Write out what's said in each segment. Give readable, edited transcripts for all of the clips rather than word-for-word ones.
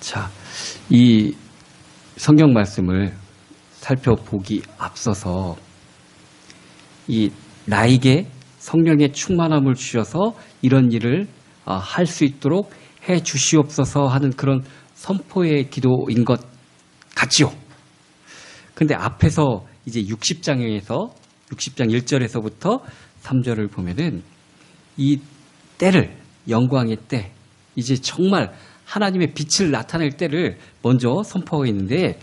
자, 이 성경 말씀을 살펴보기 앞서서 이 나에게 성령의 충만함을 주셔서 이런 일을 할 수 있도록 해 주시옵소서 하는 그런 선포의 기도인 것 같지요. 근데 앞에서 이제 60장에서 60장 1절에서부터 3절을 보면은 이 때를, 영광의 때, 이제 정말 하나님의 빛을 나타낼 때를 먼저 선포하고 있는데,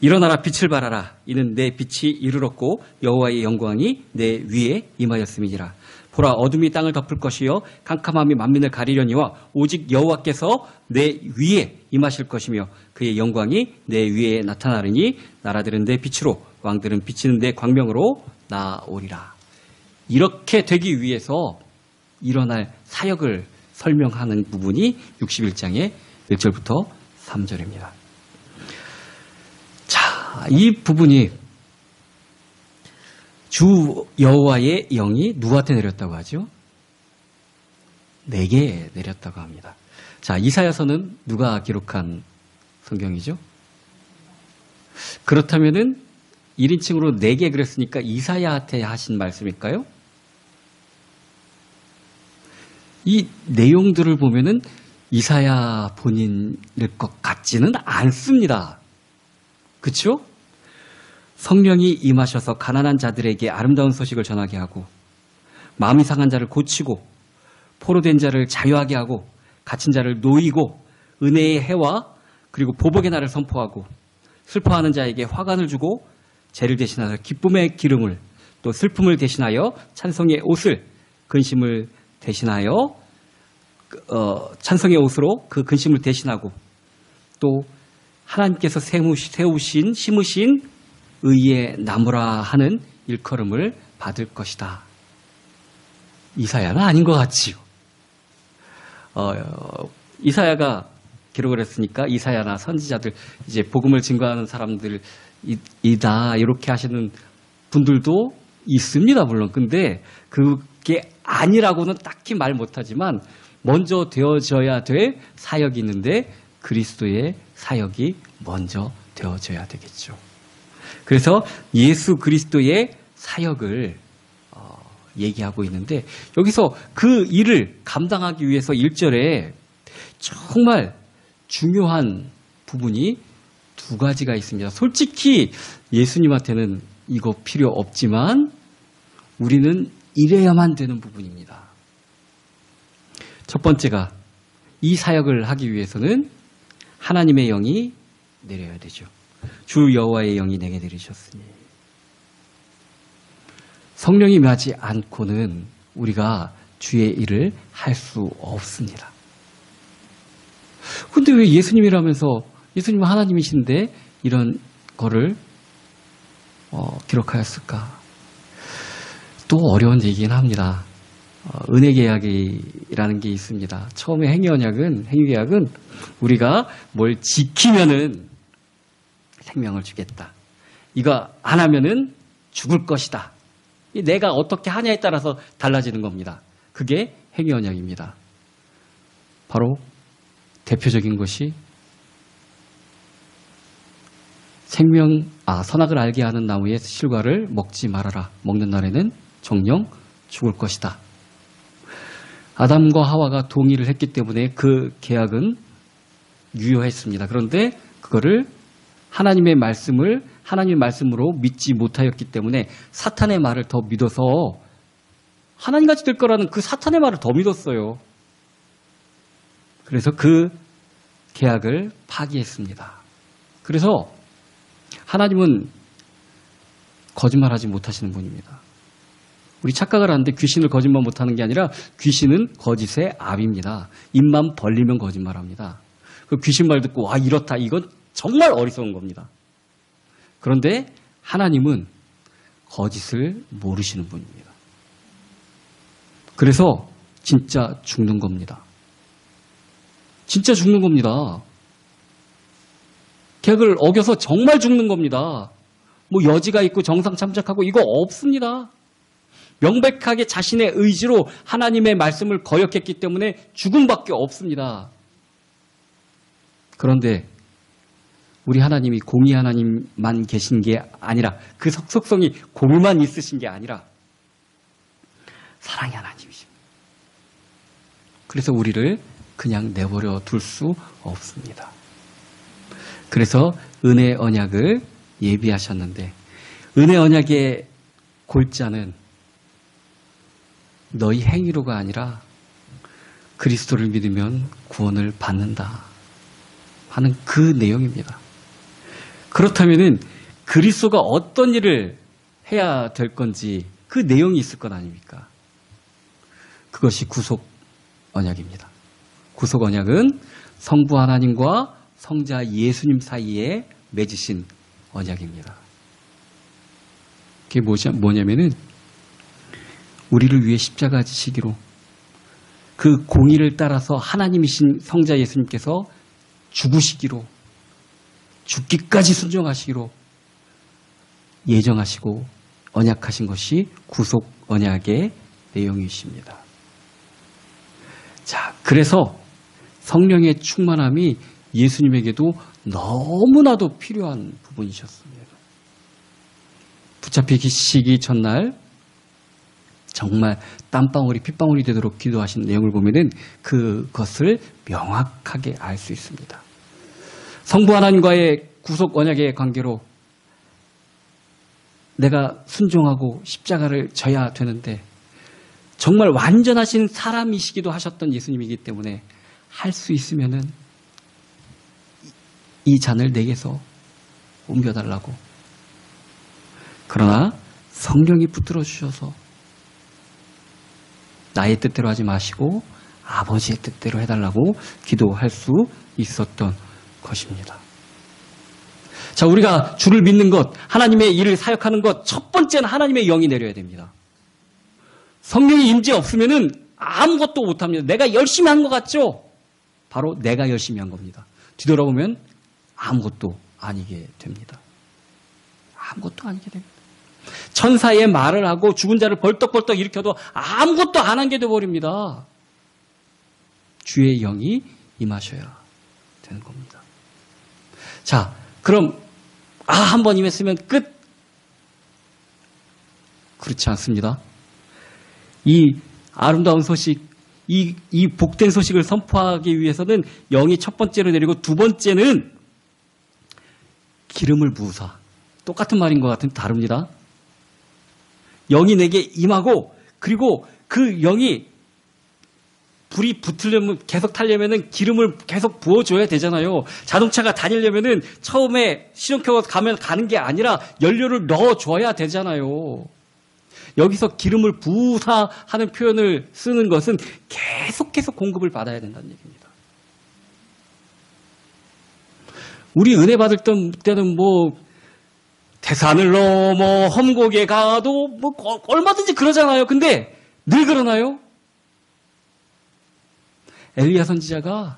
일어나라 빛을 발하라. 이는 내 빛이 이르렀고 여호와의 영광이 내 위에 임하였음이니라. 보라, 어둠이 땅을 덮을 것이요 캄캄함이 만민을 가리려니와 오직 여호와께서 내 위에 임하실 것이며 그의 영광이 내 위에 나타나리니 나라들은 내 빛으로 왕들은 비치는 내 광명으로 나오리라. 이렇게 되기 위해서 일어날 사역을 설명하는 부분이 61장의 1절부터 3절입니다. 자, 이 부분이 주 여호와의 영이 누구한테 내렸다고 하죠? 내게 내렸다고 합니다. 자, 이사야서는 누가 기록한 성경이죠? 그렇다면은 1인칭으로 내게 그랬으니까 이사야한테 하신 말씀일까요? 이 내용들을 보면은 이사야 본인일 것 같지는 않습니다. 그렇죠? 성령이 임하셔서 가난한 자들에게 아름다운 소식을 전하게 하고 마음이 상한 자를 고치고 포로된 자를 자유하게 하고 갇힌 자를 놓이고 은혜의 해와 그리고 보복의 날을 선포하고 슬퍼하는 자에게 화관을 주고 죄를 대신하여 기쁨의 기름을, 또 슬픔을 대신하여 찬송의 옷을, 근심을 대신하여 찬송의 옷으로 그 근심을 대신하고, 또 하나님께서 심으신 의의 나무라 하는 일컬음을 받을 것이다. 이사야는 아닌 것 같지요. 이사야가 기록을 했으니까 이사야나 선지자들, 이제 복음을 증거하는 사람들이다 이렇게 하시는 분들도 있습니다, 물론. 근데 그게 아니라고는 딱히 말 못하지만 먼저 되어져야 될 사역이 있는데 그리스도의 사역이 먼저 되어져야 되겠죠. 그래서 예수 그리스도의 사역을 얘기하고 있는데, 여기서 그 일을 감당하기 위해서 1절에 정말 중요한 부분이 두 가지가 있습니다. 솔직히 예수님한테는 이거 필요 없지만 우리는 이래야만 되는 부분입니다. 첫 번째가, 이 사역을 하기 위해서는 하나님의 영이 내려야 되죠. 주 여호와의 영이 내게 내리셨으니. 성령이 임하지 않고는 우리가 주의 일을 할 수 없습니다. 근데 왜 예수님이라면서, 예수님은 하나님이신데 이런 거를 기록하였을까? 또 어려운 얘기긴 합니다. 은혜계약이라는 게 있습니다. 처음에 행위계약은 우리가 뭘 지키면은 생명을 주겠다. 이거 안 하면은 죽을 것이다. 내가 어떻게 하냐에 따라서 달라지는 겁니다. 그게 행위언약입니다. 바로 대표적인 것이 선악을 알게 하는 나무의 실과를 먹지 말아라. 먹는 날에는 정령 죽을 것이다. 아담과 하와가 동의를 했기 때문에 그 계약은 유효했습니다. 그런데 그거를 하나님의 말씀으로 믿지 못하였기 때문에 사탄의 말을 더 믿어서 하나님같이 될 거라는 그 사탄의 말을 더 믿었어요. 그래서 그 계약을 파기했습니다. 그래서 하나님은 거짓말하지 못하시는 분입니다. 우리 착각을 하는데 귀신을 거짓말 못하는 게 아니라 귀신은 거짓의 압입니다. 입만 벌리면 거짓말합니다. 그 귀신 말 듣고 와 이렇다, 이건 정말 어리석은 겁니다. 그런데 하나님은 거짓을 모르시는 분입니다. 그래서 진짜 죽는 겁니다. 진짜 죽는 겁니다. 계약을 어겨서 정말 죽는 겁니다. 뭐 여지가 있고 정상 참작하고 이거 없습니다. 명백하게 자신의 의지로 하나님의 말씀을 거역했기 때문에 죽음밖에 없습니다. 그런데 우리 하나님이 공의 하나님만 계신 게 아니라 그 속성이 공의만 있으신 게 아니라 사랑의 하나님이십니다. 그래서 우리를 그냥 내버려 둘 수 없습니다. 그래서 은혜 언약을 예비하셨는데 은혜 언약의 골자는 너희 행위로가 아니라 그리스도를 믿으면 구원을 받는다 하는 그 내용입니다. 그렇다면은 그리스도가 어떤 일을 해야 될 건지 그 내용이 있을 것 아닙니까? 그것이 구속 언약입니다. 구속 언약은 성부 하나님과 성자 예수님 사이에 맺으신 언약입니다. 그게 뭐냐면은 우리를 위해 십자가 지시기로 그 공의를 따라서 하나님이신 성자 예수님께서 죽으시기로 죽기까지 순종하시기로 예정하시고 언약하신 것이 구속 언약의 내용이십니다. 자, 그래서 성령의 충만함이 예수님에게도 너무나도 필요한 부분이셨습니다. 붙잡히시기 전날 정말 땀방울이 핏방울이 되도록 기도하신 내용을 보면은 그것을 명확하게 알 수 있습니다. 성부 하나님과의 구속 언약의 관계로 내가 순종하고 십자가를 져야 되는데 정말 완전하신 사람이시기도 하셨던 예수님이기 때문에 할 수 있으면은 이 잔을 내게서 옮겨달라고. 그러나 성령이 붙들어 주셔서 나의 뜻대로 하지 마시고 아버지의 뜻대로 해달라고 기도할 수 있었던 것입니다. 자, 우리가 주를 믿는 것, 하나님의 일을 사역하는 것, 첫 번째는 하나님의 영이 내려야 됩니다. 성령의 임재 없으면은 아무것도 못합니다. 내가 열심히 한 것 같죠? 바로 내가 열심히 한 겁니다. 뒤돌아보면 아무것도 아니게 됩니다. 아무것도 아니게 됩니다. 천사의 말을 하고 죽은 자를 벌떡벌떡 일으켜도 아무것도 안 한 게 돼버립니다. 주의 영이 임하셔야 되는 겁니다. 자, 그럼 한번 임했으면 끝. 그렇지 않습니다. 이 아름다운 소식, 이 복된 소식을 선포하기 위해서는 영이 첫 번째로 내리고 두 번째는 기름을 부으사. 똑같은 말인 것 같은데 다릅니다. 영이 내게 임하고 그리고 그 영이 불이 붙으려면 계속 타려면은 기름을 계속 부어줘야 되잖아요. 자동차가 다니려면은 처음에 시동켜서 가는 게 아니라 연료를 넣어줘야 되잖아요. 여기서 기름을 부사하는 표현을 쓰는 것은 계속 공급을 받아야 된다는 얘기입니다. 우리 은혜 받을 때는 태산을 넘어 험곡에 가도 얼마든지 그러잖아요. 근데 늘 그러나요? 엘리야 선지자가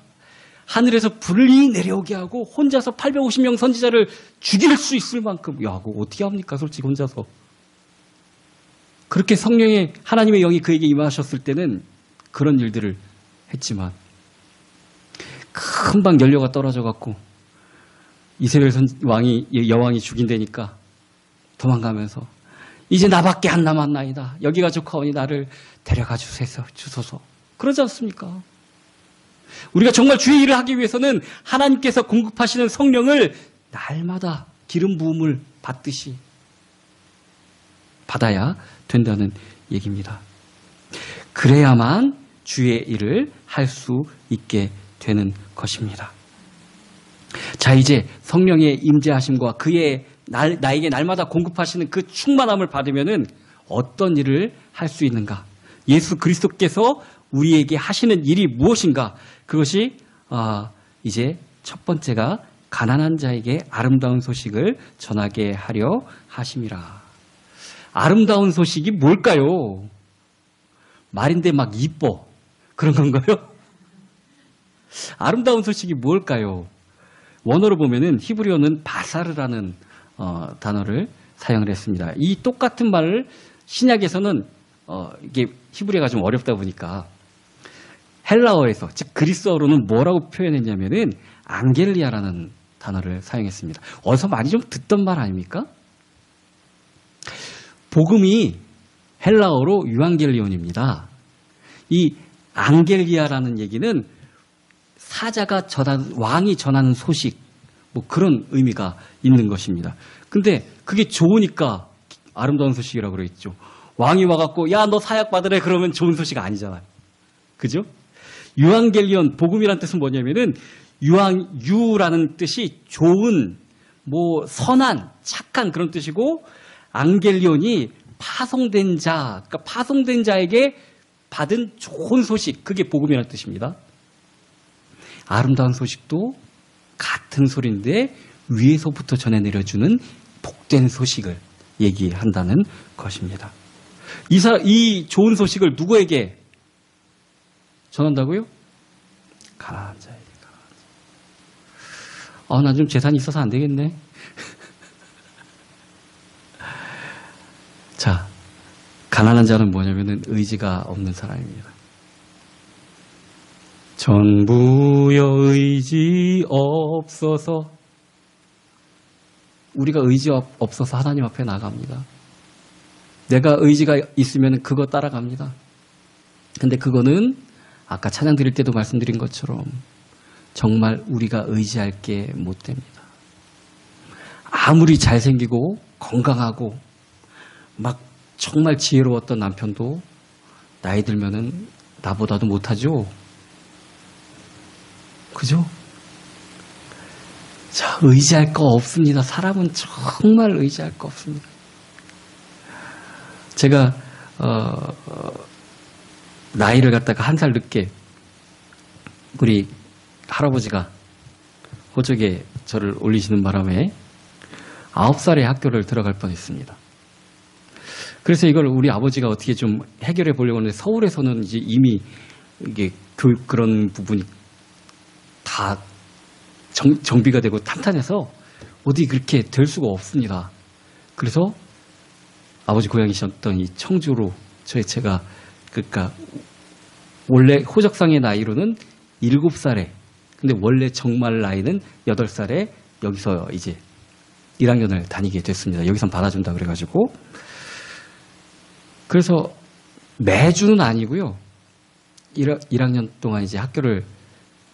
하늘에서 불이 내려오게 하고 혼자서 850명 선지자를 죽일 수 있을 만큼 그거 어떻게 합니까? 솔직히 혼자서. 그렇게 성령의 하나님의 영이 그에게 임하셨을 때는 그런 일들을 했지만 금방 연료가 떨어져 갖고 이스라엘 여왕이 죽인다니까 도망가면서 이제 나밖에 안 남았나이다. 여기가 좋거니 나를 데려가 주소서. 그러지 않습니까? 우리가 정말 주의 일을 하기 위해서는 하나님께서 공급하시는 성령을 날마다 기름 부음을 받듯이 받아야 된다는 얘기입니다. 그래야만 주의 일을 할 수 있게 되는 것입니다. 자, 이제 성령의 임재하심과 그의 나에게 날마다 공급하시는 그 충만함을 받으면은 어떤 일을 할 수 있는가? 예수 그리스도께서 우리에게 하시는 일이 무엇인가? 그것이 이제 첫 번째가 가난한 자에게 아름다운 소식을 전하게 하려 하심이라. 아름다운 소식이 뭘까요? 말인데 막 이뻐. 그런 건가요? 아름다운 소식이 뭘까요? 원어로 보면은 히브리어는 바사르라는 단어를 사용을 했습니다. 이 똑같은 말을 신약에서는 이게 히브리어가 좀 어렵다 보니까 헬라어에서, 즉 그리스어로는 뭐라고 표현했냐면은 앙겔리아라는 단어를 사용했습니다. 어디서 많이 좀 듣던 말 아닙니까? 복음이 헬라어로 유앙겔리온입니다. 이 앙겔리아라는 얘기는 사자가 왕이 전하는 소식, 뭐 그런 의미가 있는 것입니다. 근데 그게 좋으니까 아름다운 소식이라고 그랬죠. 왕이 와갖고 야, 너 사약 받으래 그러면 좋은 소식 아니잖아요. 그죠? 유앙겔리온, 복음이란 뜻은 뭐냐면은 유라는 뜻이 좋은, 뭐 선한, 착한 그런 뜻이고, 앙겔리온이 파송된 자, 그러니까 파송된 자에게 받은 좋은 소식, 그게 복음이라는 뜻입니다. 아름다운 소식도 같은 소리인데 위에서부터 전해 내려주는 복된 소식을 얘기한다는 것입니다. 이 좋은 소식을 누구에게 전한다고요? 가난한 자에게. 나 좀 재산이 있어서 안 되겠네. 자, 가난한 자는 뭐냐면은 의지가 없는 사람입니다. 전부여 의지 없어서, 우리가 의지 없어서 하나님 앞에 나갑니다. 내가 의지가 있으면 그거 따라갑니다. 근데 그거는 아까 찬양 드릴 때도 말씀드린 것처럼 정말 우리가 의지할 게 못 됩니다. 아무리 잘생기고 건강하고 막 정말 지혜로웠던 남편도 나이 들면은 나보다도 못하죠. 그죠? 자, 의지할 거 없습니다. 사람은 정말 의지할 거 없습니다. 제가 나이를 갖다가 한 살 늦게 우리 할아버지가 호적에 저를 올리시는 바람에 9살에 학교를 들어갈 뻔했습니다. 그래서 이걸 우리 아버지가 어떻게 좀 해결해 보려고 하는데, 서울에서는 이제 이미 이게 교육 그런 부분이 다 정비가 되고 탄탄해서 어디 그렇게 될 수가 없습니다. 그래서 아버지 고향이셨던 이 청주로 제가 그러니까 원래 호적상의 나이로는 7살에, 근데 원래 정말 나이는 8살에 여기서 이제 1학년을 다니게 됐습니다. 여기선 받아준다 그래가지고. 그래서 매주는 아니고요. 1학년 동안 이제 학교를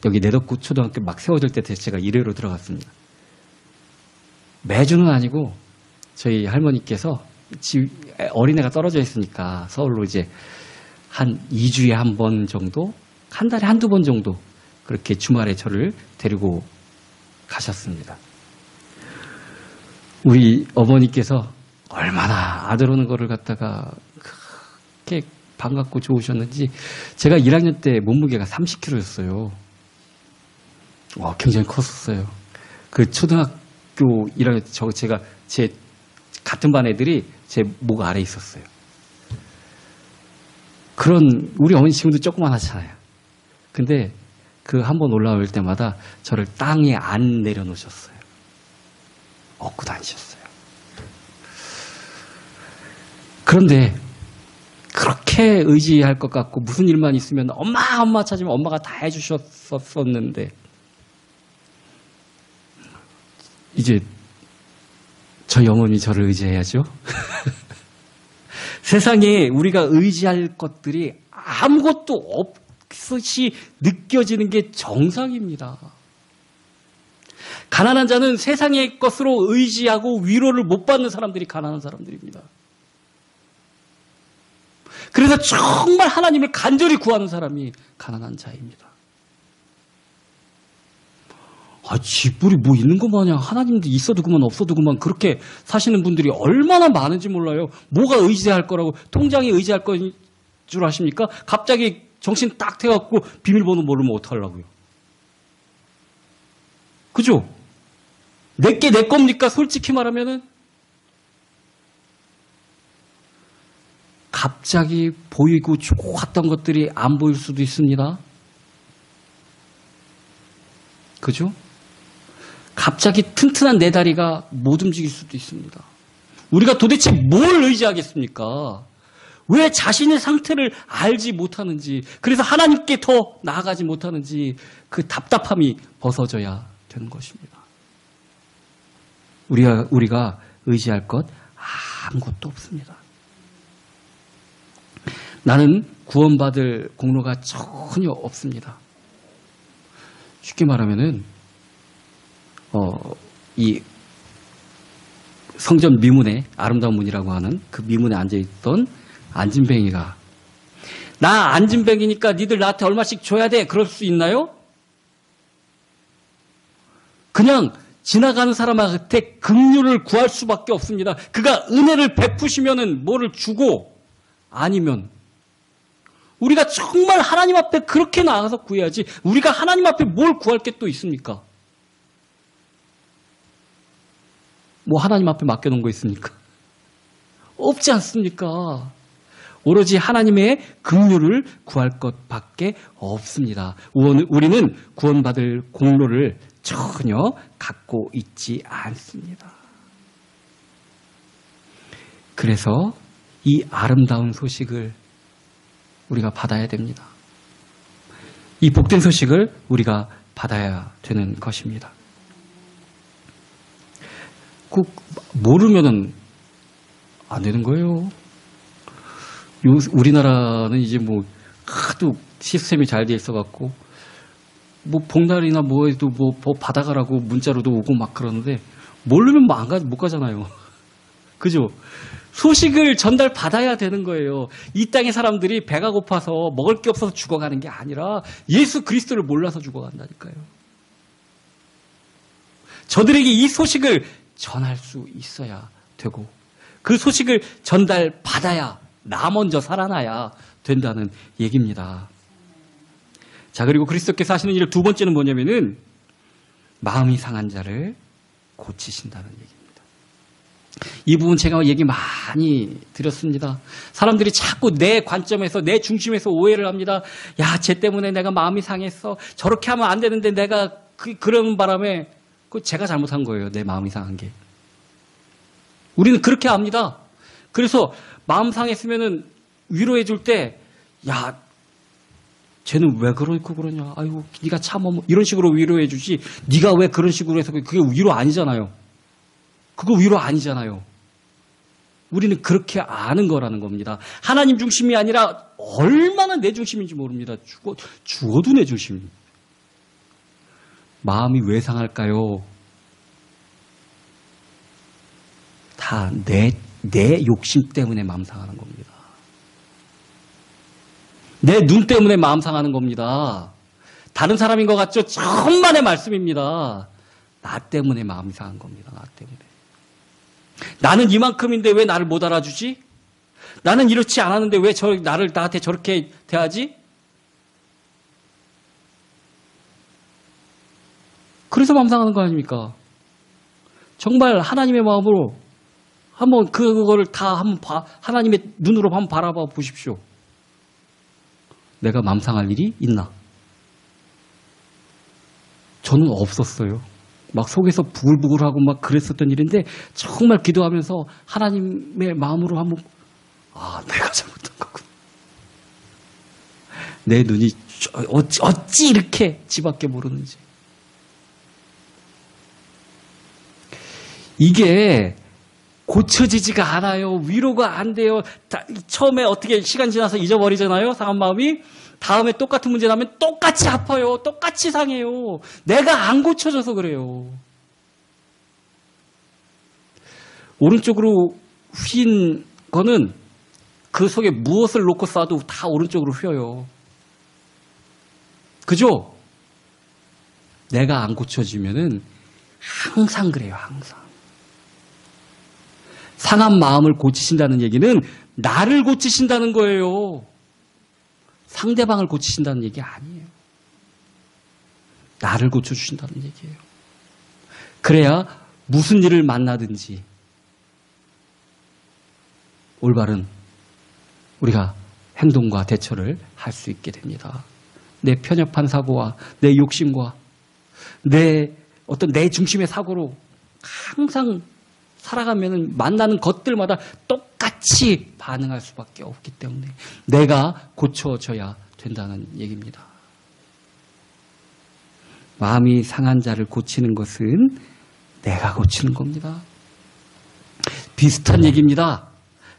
여기 내덕구 초등학교 막 세워질 때 제가 1회로 들어갔습니다. 매주는 아니고 저희 할머니께서 어린애가 떨어져 있으니까 서울로 이제 한 2주에 한 번 정도, 한 달에 한두 번 정도 그렇게 주말에 저를 데리고 가셨습니다. 우리 어머니께서 얼마나 아들 오는 거를 갖다가 그렇게 반갑고 좋으셨는지, 제가 1학년 때 몸무게가 30kg였어요. 굉장히 컸었어요. 그 초등학교 1학년 때 제가 제 같은 반 애들이 제 목 아래에 있었어요. 그런, 우리 어머니 지금도 조그만하잖아요. 근데 그 한 번 올라올 때마다 저를 땅에 안 내려놓으셨어요. 업고 다니셨어요. 그런데 그렇게 의지할 것 같고 무슨 일만 있으면 엄마 찾으면 엄마가 다 해주셨었는데, 이제 저희 어머니 저를 의지해야죠. 세상에 우리가 의지할 것들이 아무것도 없이 느껴지는 게 정상입니다. 가난한 자는 세상의 것으로 의지하고 위로를 못 받는 사람들이 가난한 사람들입니다. 그래서 정말 하나님을 간절히 구하는 사람이 가난한 자입니다. 지불이 뭐 있는 것 마냥 하나님도 있어도 그만 없어도 그만 그렇게 사시는 분들이 얼마나 많은지 몰라요. 뭐가 의지할 거라고, 통장에 의지할 거인 줄 아십니까? 갑자기 정신 딱 태갖고 비밀번호 모르면 어떡하려고요. 그죠? 내게 내 겁니까? 솔직히 말하면은. 갑자기 보이고 좋았던 것들이 안 보일 수도 있습니다. 그죠? 갑자기 튼튼한 내 다리가 못 움직일 수도 있습니다. 우리가 도대체 뭘 의지하겠습니까? 왜 자신의 상태를 알지 못하는지, 그래서 하나님께 더 나아가지 못하는지 그 답답함이 벗어져야 되는 것입니다. 우리가 의지할 것 아무것도 없습니다. 나는 구원받을 공로가 전혀 없습니다. 쉽게 말하면은 이 성전 미문에 아름다운 문이라고 하는 그 미문에 앉아있던 안진뱅이가 나 안진뱅이니까 니들 나한테 얼마씩 줘야 돼 그럴 수 있나요? 그냥 지나가는 사람한테 긍휼을 구할 수밖에 없습니다. 그가 은혜를 베푸시면은 뭐를 주고 아니면 우리가 정말 하나님 앞에 그렇게 나가서 구해야지 우리가 하나님 앞에 뭘 구할 게 또 있습니까? 뭐 하나님 앞에 맡겨놓은 거 있습니까? 없지 않습니까? 오로지 하나님의 긍휼을 구할 것밖에 없습니다. 우리는 구원받을 공로를 전혀 갖고 있지 않습니다. 그래서 이 아름다운 소식을 우리가 받아야 됩니다. 이 복된 소식을 우리가 받아야 되는 것입니다. 꼭 모르면은 안 되는 거예요. 우리나라는 이제 뭐 하도 시스템이 잘 돼 있어갖고 뭐 복날이나 뭐에도 뭐 받아가라고 문자로도 오고 막 그러는데 모르면 뭐 못 가잖아요. 그죠? 소식을 전달받아야 되는 거예요. 이 땅의 사람들이 배가 고파서 먹을 게 없어서 죽어가는 게 아니라 예수 그리스도를 몰라서 죽어간다니까요. 저들에게 이 소식을 전할 수 있어야 되고 그 소식을 전달받아야 나 먼저 살아나야 된다는 얘기입니다. 자, 그리고 그리스도께서 하시는 일 두 번째는 뭐냐면은 마음이 상한 자를 고치신다는 얘기입니다. 이 부분 제가 얘기 많이 드렸습니다. 사람들이 자꾸 내 관점에서 내 중심에서 오해를 합니다. 야, 쟤 때문에 내가 마음이 상했어. 저렇게 하면 안 되는데 내가 그러는 바람에 제가 잘못한 거예요. 내 마음이 상한 게. 우리는 그렇게 압니다. 그래서 마음 상했으면은 위로해 줄 때 야, 쟤는 왜 그러고 그러냐. 아이고, 네가 참아. 이런 식으로 위로해 주지. 네가 왜 그런 식으로 해서 그게 위로 아니잖아요. 그거 위로 아니잖아요. 우리는 그렇게 아는 거라는 겁니다. 하나님 중심이 아니라 얼마나 내 중심인지 모릅니다. 죽어도 내 중심입니다. 마음이 왜 상할까요? 다 내 욕심 때문에 마음 상하는 겁니다. 내 눈 때문에 마음 상하는 겁니다. 다른 사람인 것 같죠? 천만의 말씀입니다. 나 때문에 마음이 상한 겁니다. 나 때문에. 나는 이만큼인데 왜 나를 못 알아주지? 나는 이렇지 않았는데 왜 나한테 저렇게 대하지? 그래서 마음 상하는 거 아닙니까? 정말 하나님의 마음으로 한번 그거를 다 한번 하나님의 눈으로 한번 바라봐 보십시오. 내가 마음 상할 일이 있나? 저는 없었어요. 막 속에서 부글부글하고 막 그랬었던 일인데 정말 기도하면서 하나님의 마음으로 한번 내가 잘못한 거구나. 내 눈이 어찌 이렇게 지밖에 모르는지. 이게 고쳐지지가 않아요. 위로가 안 돼요. 처음에 어떻게 시간 지나서 잊어버리잖아요. 상한 마음이. 다음에 똑같은 문제 나면 똑같이 아파요. 똑같이 상해요. 내가 안 고쳐져서 그래요. 오른쪽으로 휜 거는 그 속에 무엇을 놓고 쏴도 다 오른쪽으로 휘어요. 그죠? 내가 안 고쳐지면은 항상 그래요. 항상. 상한 마음을 고치신다는 얘기는 나를 고치신다는 거예요. 상대방을 고치신다는 얘기 아니에요. 나를 고쳐주신다는 얘기예요. 그래야 무슨 일을 만나든지 올바른 우리가 행동과 대처를 할 수 있게 됩니다. 내 편협한 사고와 내 욕심과 내 중심의 사고로 항상 살아가면 만나는 것들마다 똑같이 같이 반응할 수밖에 없기 때문에 내가 고쳐져야 된다는 얘기입니다. 마음이 상한 자를 고치는 것은 내가 고치는 겁니다. 비슷한 얘기입니다.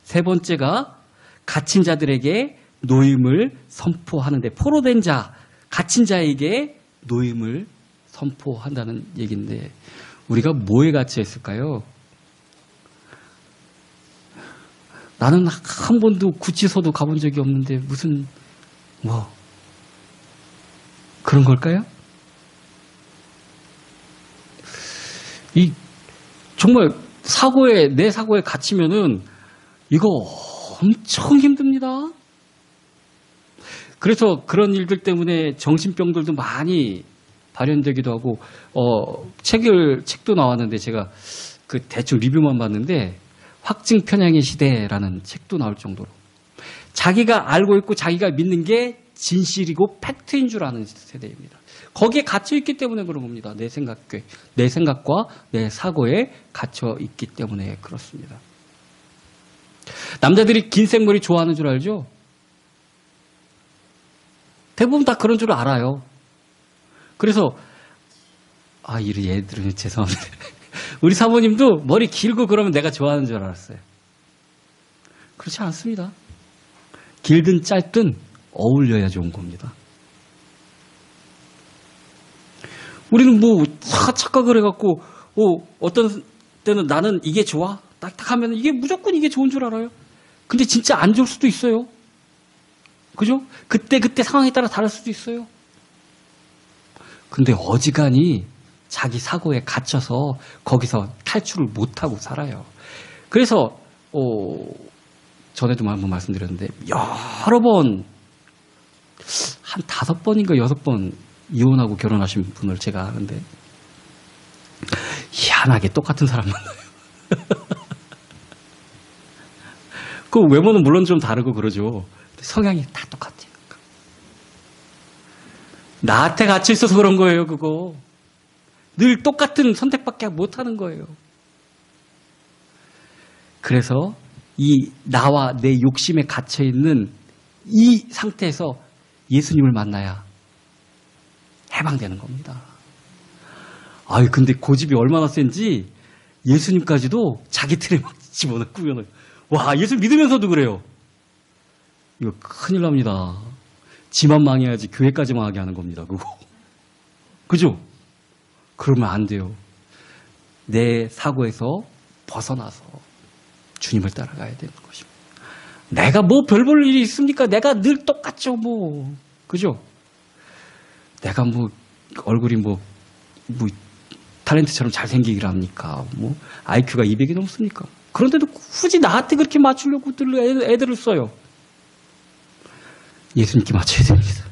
세 번째가 갇힌 자들에게 노임을 선포하는데, 포로된 자, 갇힌 자에게 노임을 선포한다는 얘기인데, 우리가 뭐에 갇혀 있을까요? 나는 한 번도 구치소도 가본 적이 없는데 무슨 그런 걸까요? 정말 내 사고에 갇히면은 이거 엄청 힘듭니다. 그래서 그런 일들 때문에 정신병들도 많이 발현되기도 하고, 책도 나왔는데 제가 그 대충 리뷰만 봤는데, 확증 편향의 시대라는 책도 나올 정도로 자기가 알고 있고 자기가 믿는 게 진실이고 팩트인 줄 아는 세대입니다. 거기에 갇혀 있기 때문에 그런 겁니다. 내 생각과 내 사고에 갇혀 있기 때문에 그렇습니다. 남자들이 긴 생머리 좋아하는 줄 알죠? 대부분 다 그런 줄 알아요. 그래서 얘들은 죄송합니다. 우리 사모님도 머리 길고 그러면 내가 좋아하는 줄 알았어요. 그렇지 않습니다. 길든 짧든 어울려야 좋은 겁니다. 우리는 착각을 해갖고, 어떤 때는 나는 이게 좋아? 딱딱하면 이게 무조건 이게 좋은 줄 알아요. 근데 진짜 안 좋을 수도 있어요. 그죠? 그때 상황에 따라 다를 수도 있어요. 근데 어지간히 자기 사고에 갇혀서 거기서 탈출을 못하고 살아요. 그래서 전에도 한번 말씀드렸는데, 여러 번, 한 5번인가 6번 이혼하고 결혼하신 분을 제가 아는데, 희한하게 똑같은 사람 만나요. 그 외모는 물론 좀 다르고 그러죠. 성향이 다 똑같아요. 나한테 갇혀 있어서 그런 거예요, 그거. 늘 똑같은 선택밖에 못하는 거예요. 그래서 나와 내 욕심에 갇혀있는 이 상태에서 예수님을 만나야 해방되는 겁니다. 근데 고집이 얼마나 센지 예수님까지도 자기 틀에 막 집어넣고요. 예수 믿으면서도 그래요. 이거 큰일 납니다. 지만 망해야지 교회까지 망하게 하는 겁니다, 그거. 그죠? 그러면 안 돼요. 내 사고에서 벗어나서 주님을 따라가야 되는 것입니다. 내가 별 볼 일이 있습니까? 내가 늘 똑같죠, 그죠? 내가 얼굴이 탤런트처럼 잘생기기를 합니까? IQ가 200이 넘습니까? 그런데도 굳이 나한테 그렇게 맞추려고 애들을 써요. 예수님께 맞춰야 됩니다.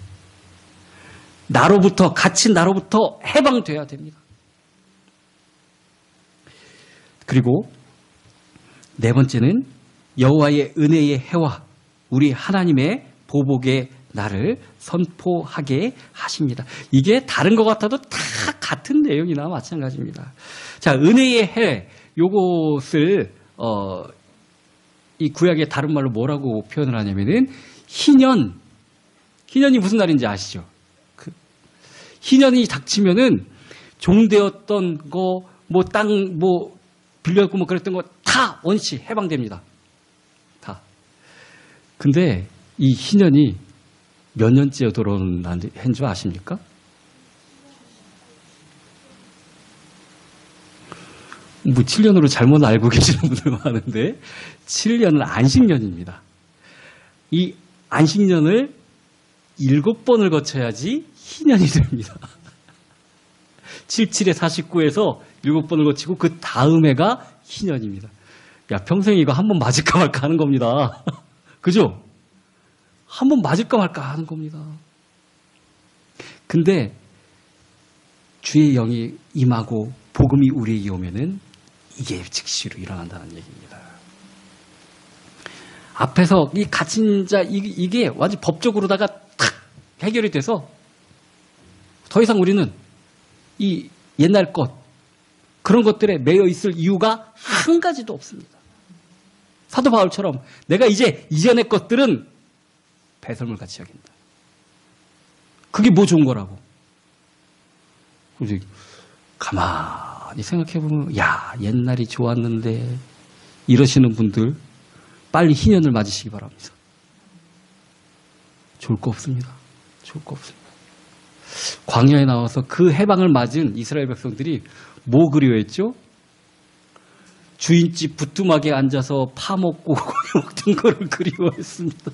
갇힌 나로부터 해방돼야 됩니다. 그리고 네 번째는 여호와의 은혜의 해와 우리 하나님의 보복의 날을 선포하게 하십니다. 이게 다른 것 같아도 다 같은 내용이나 마찬가지입니다. 자, 은혜의 해, 요것을 이 구약의 다른 말로 뭐라고 표현을 하냐면은 희년이 무슨 날인지 아시죠? 희년이 닥치면은 종되었던 거, 땅, 빌렸고 그랬던 거 다 원시 해방됩니다. 다. 근데 이 희년이 몇 년째 들어오는 해인 줄 아십니까? 뭐 7년으로 잘못 알고 계시는 분들 많은데 7년은 안식년입니다. 이 안식년을 7번을 거쳐야지 희년이 됩니다. 77에 49에서 7번을 거치고 그 다음 해가 희년입니다. 야, 평생 이거 한 번 맞을까 말까 하는 겁니다. 그죠? 한 번 맞을까 말까 하는 겁니다. 근데 주의 영이 임하고 복음이 우리에게 오면은 이게 즉시로 일어난다는 얘기입니다. 앞에서 이 갇힌 자 이게 완전 법적으로다가 탁 해결이 돼서 더 이상 우리는 이 옛날 것 그런 것들에 매여 있을 이유가 한 가지도 없습니다. 사도 바울처럼 내가 이제 이전의 것들은 배설물 같이 여긴다. 그게 뭐 좋은 거라고. 그래서 가만히 생각해보면 야, 옛날이 좋았는데 이러시는 분들 빨리 희년을 맞으시기 바랍니다. 좋을 거 없습니다. 좋을 거 없습니다. 광야에 나와서 그 해방을 맞은 이스라엘 백성들이 뭐 그리워했죠? 주인집 부뚜막에 앉아서 파먹고 고기 먹던 거를 그리워했습니다.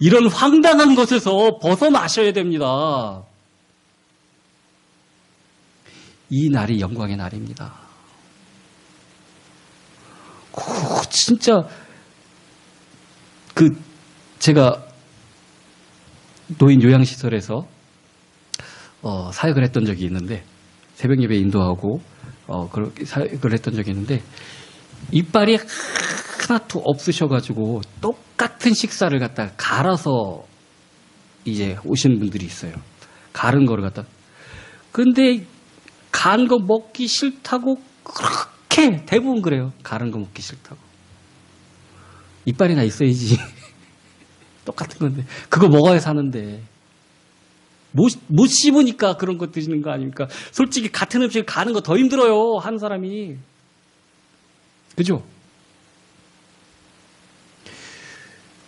이런 황당한 것에서 벗어나셔야 됩니다. 이 날이 영광의 날입니다. 진짜 제가 노인 요양시설에서 사역을 했던 적이 있는데 새벽 예배 인도하고 그렇게 사역을 했던 적이 있는데 이빨이 하나도 없으셔가지고 똑같은 식사를 갖다가 갈아서 이제 오시는 분들이 있어요. 가른 거를 갖다. 근데 간 거 먹기 싫다고 그렇게 대부분 그래요. 가른 거 먹기 싫다고. 이빨이나 있어야지. 똑같은 건데 그거 먹어야 사는데 못 씹으니까 그런 거 드시는 거 아닙니까? 솔직히 같은 음식을 가는 거 더 힘들어요. 한 사람이. 그죠?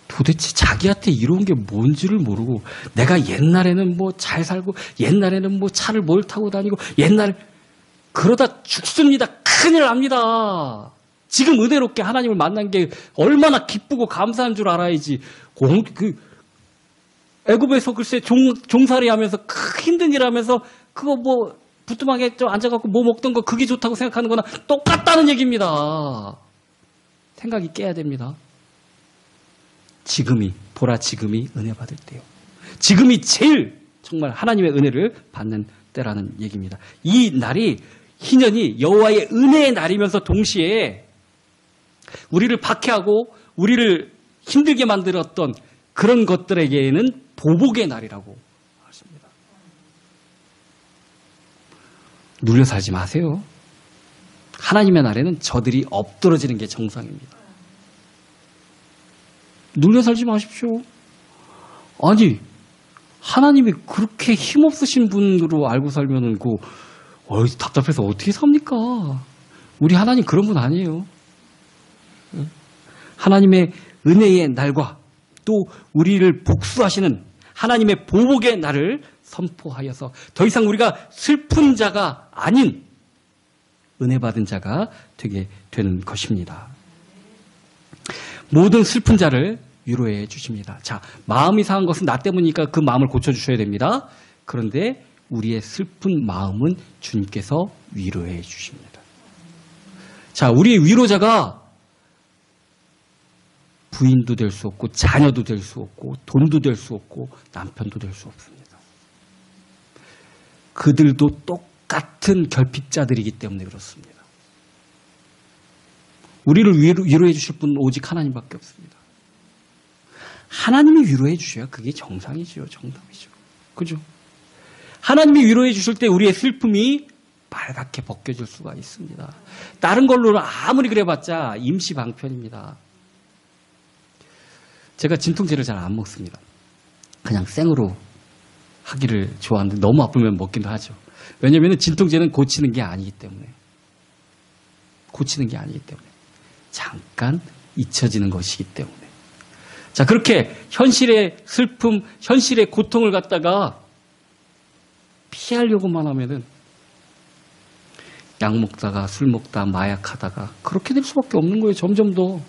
도대체 자기한테 이런 게 뭔지를 모르고 내가 옛날에는 뭐 잘 살고 옛날에는 뭐 차를 뭘 타고 다니고 옛날에 그러다 죽습니다. 큰일 납니다. 지금 은혜롭게 하나님을 만난 게 얼마나 기쁘고 감사한 줄 알아야지. 애굽에서 글쎄 종살이 하면서 힘든 일 하면서 그거 뭐 부뚜막에 좀 앉아갖고 뭐 먹던 거 그게 좋다고 생각하는 거나 똑같다는 얘기입니다. 생각이 깨야 됩니다. 지금이 은혜 받을 때요. 지금이 제일 정말 하나님의 은혜를 받는 때라는 얘기입니다. 이 날이 희년이 여호와의 은혜의 날이면서 동시에 우리를 박해하고 우리를 힘들게 만들었던 그런 것들에게는 보복의 날이라고 하십니다. 눌려 살지 마세요. 하나님의 날에는 저들이 엎드러지는 게 정상입니다. 눌려 살지 마십시오. 아니, 하나님이 그렇게 힘없으신 분으로 알고 살면은 답답해서 어떻게 삽니까? 우리 하나님 그런 분 아니에요. 하나님의 은혜의 날과 또 우리를 복수하시는 하나님의 보복의 날을 선포하여서 더 이상 우리가 슬픈 자가 아닌 은혜 받은 자가 되게 되는 것입니다. 모든 슬픈 자를 위로해 주십니다. 자, 마음이 상한 것은 나 때문이니까 그 마음을 고쳐주셔야 됩니다. 그런데 우리의 슬픈 마음은 주님께서 위로해 주십니다. 자, 우리의 위로자가 부인도 될 수 없고 자녀도 될 수 없고 돈도 될 수 없고 남편도 될 수 없습니다. 그들도 똑같은 결핍자들이기 때문에 그렇습니다. 우리를 위로해 주실 분은 오직 하나님밖에 없습니다. 하나님이 위로해 주셔야 그게 정상이죠. 정답이죠. 그죠? 하나님이 위로해 주실 때 우리의 슬픔이 빨갛게 벗겨질 수가 있습니다. 다른 걸로는 아무리 그래봤자 임시방편입니다. 제가 진통제를 잘 안 먹습니다. 그냥 생으로 하기를 좋아하는데 너무 아프면 먹기도 하죠. 왜냐하면 진통제는 고치는 게 아니기 때문에. 잠깐 잊혀지는 것이기 때문에. 자, 그렇게 현실의 슬픔, 현실의 고통을 갖다가 피하려고만 하면은 약 먹다가 술 먹다 마약하다가 그렇게 될 수밖에 없는 거예요. 점점 더.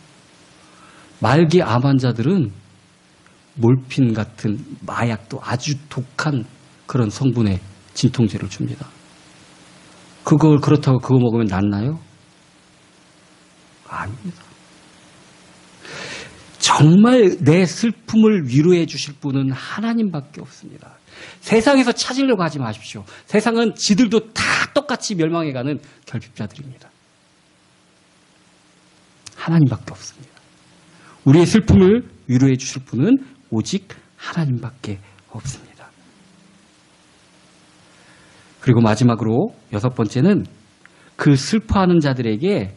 말기 암 환자들은 몰핀 같은 마약도 아주 독한 그런 성분의 진통제를 줍니다. 그렇다고 그거 먹으면 낫나요? 아닙니다. 정말 내 슬픔을 위로해 주실 분은 하나님밖에 없습니다. 세상에서 찾으려고 하지 마십시오. 세상은 지들도 다 똑같이 멸망해가는 결핍자들입니다. 하나님밖에 없습니다. 우리의 슬픔을 위로해 주실 분은 오직 하나님밖에 없습니다. 그리고 마지막으로 6번째는 그 슬퍼하는 자들에게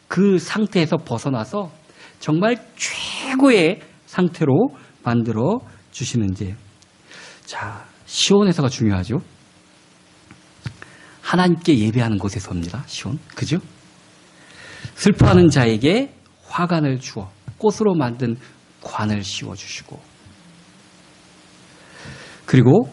그 상태에서 벗어나서 정말 최고의 상태로 만들어 주시는지. 자, 시온에서가 중요하죠. 하나님께 예배하는 곳에서입니다. 시온. 그죠? 슬퍼하는 자에게 화관을 주어 꽃으로 만든 관을 씌워주시고, 그리고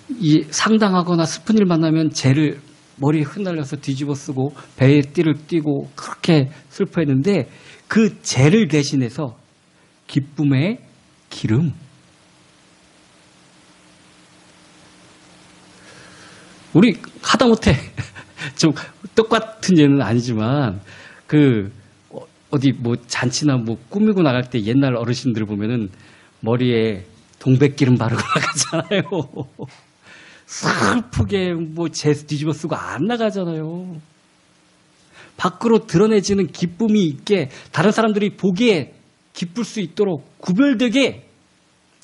이 상당하거나 슬픈 일 만나면 죄를 머리에 흩날려서 뒤집어 쓰고 배에 띠를 띠고 그렇게 슬퍼했는데, 그 죄를 대신해서 기쁨의 기름. 우리 하다못해 좀 똑같은 예는 아니지만 어디 뭐 잔치나 뭐 꾸미고 나갈 때 옛날 어르신들 보면은 머리에 동백기름 바르고 나가잖아요. 슬프게 뭐 뒤집어 쓰고 안 나가잖아요. 밖으로 드러내지는 기쁨이 있게, 다른 사람들이 보기에 기쁠 수 있도록 구별되게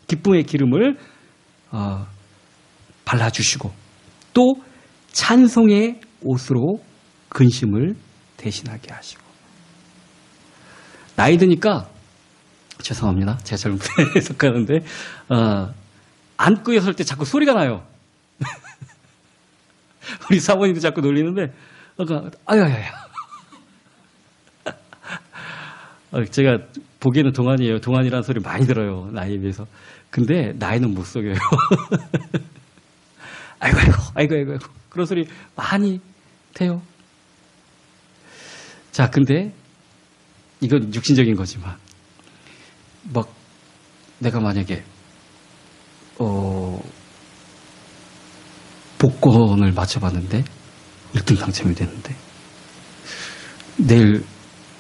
기쁨의 기름을 발라주시고, 또 찬송의 옷으로 근심을 대신하게 하시고. 나이 드니까, 죄송합니다. 제가 젊은 때에 속하는데, 앉고 있을 때 자꾸 소리가 나요. 우리 사모님도 자꾸 놀리는데, 아야야야. 제가 보기에는 동안이에요. 동안이라는 소리 많이 들어요. 나이에 비해서. 근데 나이는 못 속여요. 아이고. 그런 소리 많이 돼요. 자, 근데 이건 육신적인 거지만, 막 내가 만약에 복권을 맞춰봤는데 1등 당첨이 됐는데, 내일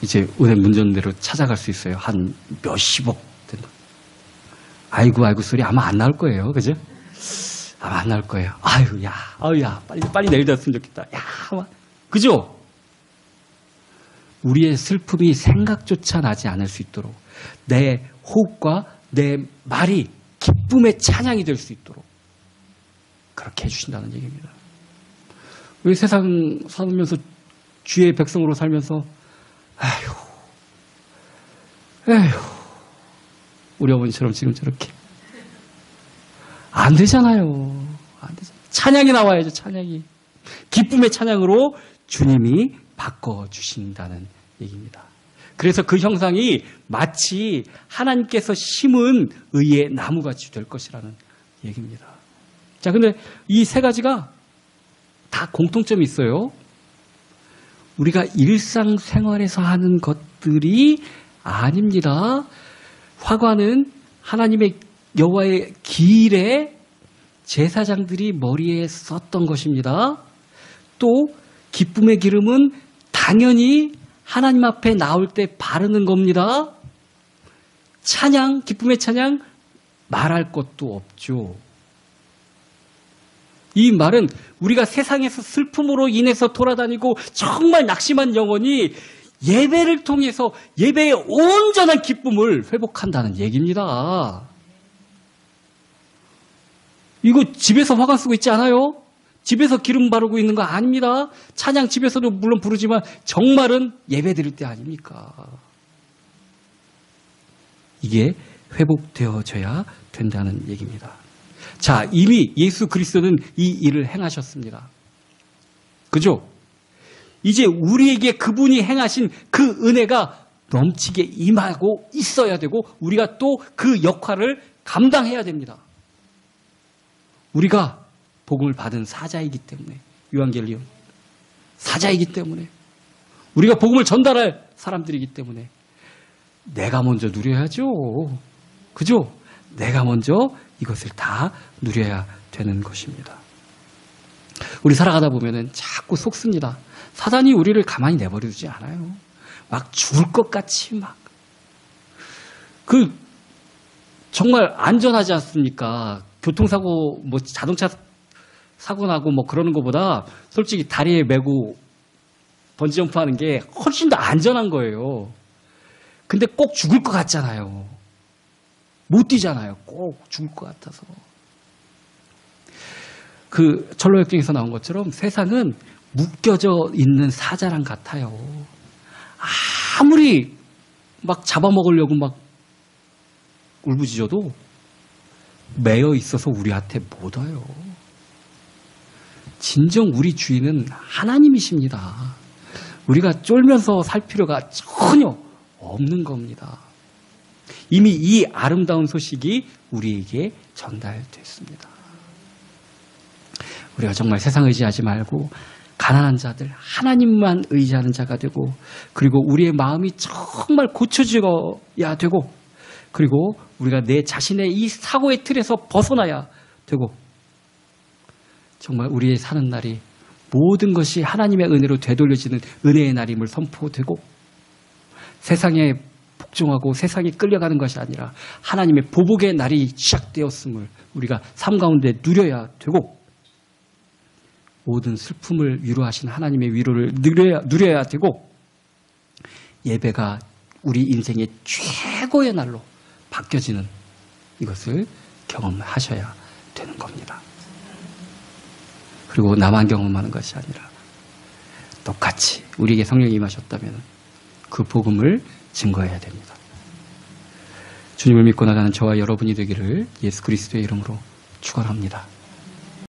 이제 은행 문전대로 찾아갈 수 있어요. 한 몇십억 된다. 아이고 소리 아마 안 나올 거예요. 그죠? 아마 안 나올 거예요. 아유야, 빨리 내일 됐으면 좋겠다. 그죠? 우리의 슬픔이 생각조차 나지 않을 수 있도록, 내 호흡과 내 말이 기쁨의 찬양이 될 수 있도록 그렇게 해주신다는 얘기입니다. 우리 세상 살면서 주의 백성으로 살면서 에휴, 우리 어머니처럼 지금 저렇게 안 되잖아요. 안 되잖아요. 찬양이 나와야죠. 찬양이. 기쁨의 찬양으로 주님이 바꿔주신다는 얘기입니다. 그래서 그 형상이 마치 하나님께서 심은 의의 나무같이 될 것이라는 얘기입니다. 자, 근데 이 세 가지가 다 공통점이 있어요. 우리가 일상생활에서 하는 것들이 아닙니다. 화관은 하나님의 여호와의 기일에 제사장들이 머리에 썼던 것입니다. 또 기쁨의 기름은 당연히 하나님 앞에 나올 때 바르는 겁니다. 찬양, 기쁨의 찬양 말할 것도 없죠. 이 말은 우리가 세상에서 슬픔으로 인해서 돌아다니고 정말 낙심한 영혼이 예배를 통해서 예배의 온전한 기쁨을 회복한다는 얘기입니다. 이거 집에서 화관 쓰고 있지 않아요? 집에서 기름 바르고 있는 거 아닙니다. 찬양 집에서도 물론 부르지만 정말은 예배 드릴 때 아닙니까? 이게 회복되어져야 된다는 얘기입니다. 자, 이미 예수 그리스도는 이 일을 행하셨습니다. 그죠? 이제 우리에게 그분이 행하신 그 은혜가 넘치게 임하고 있어야 되고, 우리가 또 그 역할을 감당해야 됩니다. 우리가 복음을 받은 사자이기 때문에, 요한계시록 사자이기 때문에, 우리가 복음을 전달할 사람들이기 때문에 내가 먼저 누려야죠. 그죠? 내가 먼저 이것을 다 누려야 되는 것입니다. 우리 살아가다 보면은 자꾸 속습니다. 사단이 우리를 가만히 내버려두지 않아요. 막 죽을 것 같이 정말 안전하지 않습니까? 교통사고, 뭐 자동차 사고 나고 뭐 그러는 것보다 솔직히 다리에 메고 번지점프 하는 게 훨씬 더 안전한 거예요. 근데 꼭 죽을 것 같잖아요. 못 뛰잖아요. 꼭 죽을 것 같아서. 그 철로역정에서 나온 것처럼 세상은 묶여져 있는 사자랑 같아요. 아무리 막 잡아먹으려고 막 울부짖어도 매여 있어서 우리한테 못 와요. 진정 우리 주인은 하나님이십니다. 우리가 쫄면서 살 필요가 전혀 없는 겁니다. 이미 이 아름다운 소식이 우리에게 전달됐습니다. 우리가 정말 세상 의지하지 말고 가난한 자들, 하나님만 의지하는 자가 되고, 그리고 우리의 마음이 정말 고쳐져야 되고, 그리고 우리가 내 자신의 이 사고의 틀에서 벗어나야 되고, 정말 우리의 사는 날이 모든 것이 하나님의 은혜로 되돌려지는 은혜의 날임을 선포되고, 세상에 복종하고 세상에 끌려가는 것이 아니라 하나님의 보복의 날이 시작되었음을 우리가 삶 가운데 누려야 되고, 모든 슬픔을 위로하신 하나님의 위로를 누려야 되고, 예배가 우리 인생의 최고의 날로 바뀌어지는 이것을 경험하셔야 되는 겁니다. 그리고 나만 경험하는 것이 아니라 똑같이 우리에게 성령이 임하셨다면 그 복음을 증거해야 됩니다. 주님을 믿고 나가는 저와 여러분이 되기를 예수 그리스도의 이름으로 축원합니다.